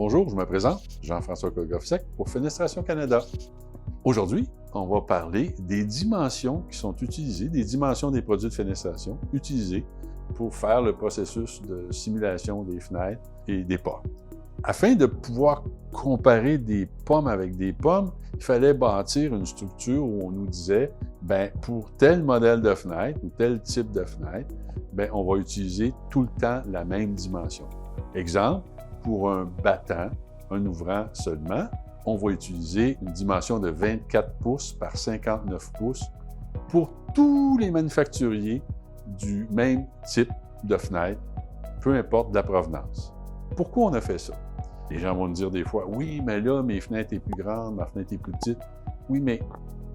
Bonjour, je me présente, Jean-François Kolgoff-Sec pour Fenestration Canada. Aujourd'hui, on va parler des dimensions qui sont utilisées, des dimensions des produits de fenestration utilisés pour faire le processus de simulation des fenêtres et des portes. Afin de pouvoir comparer des pommes avec des pommes, il fallait bâtir une structure où on nous disait, pour tel modèle de fenêtre ou tel type de fenêtre, on va utiliser tout le temps la même dimension. Exemple, pour un battant, un ouvrant seulement, on va utiliser une dimension de 24 pouces par 59 pouces pour tous les manufacturiers du même type de fenêtre, peu importe la provenance. Pourquoi on a fait ça? Les gens vont me dire des fois, oui, mais là, mes fenêtres sont plus grandes, ma fenêtre est plus petite. Oui, mais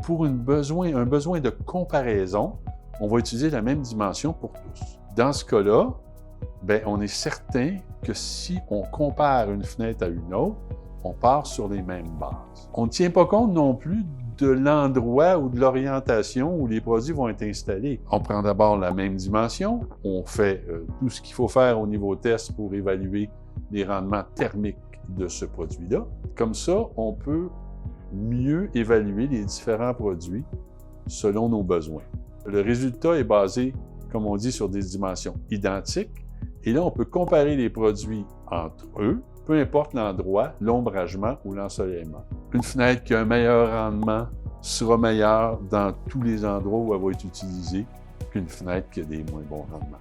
pour un besoin de comparaison, on va utiliser la même dimension pour tous. Dans ce cas-là, on est certain que si on compare une fenêtre à une autre, on part sur les mêmes bases. On ne tient pas compte non plus de l'endroit ou de l'orientation où les produits vont être installés. On prend d'abord la même dimension, on fait tout ce qu'il faut faire au niveau test pour évaluer les rendements thermiques de ce produit-là. Comme ça, on peut mieux évaluer les différents produits selon nos besoins. Le résultat est basé, comme on dit, sur des dimensions identiques. Et là, on peut comparer les produits entre eux, peu importe l'endroit, l'ombragement ou l'ensoleillement. Une fenêtre qui a un meilleur rendement sera meilleure dans tous les endroits où elle va être utilisée qu'une fenêtre qui a des moins bons rendements.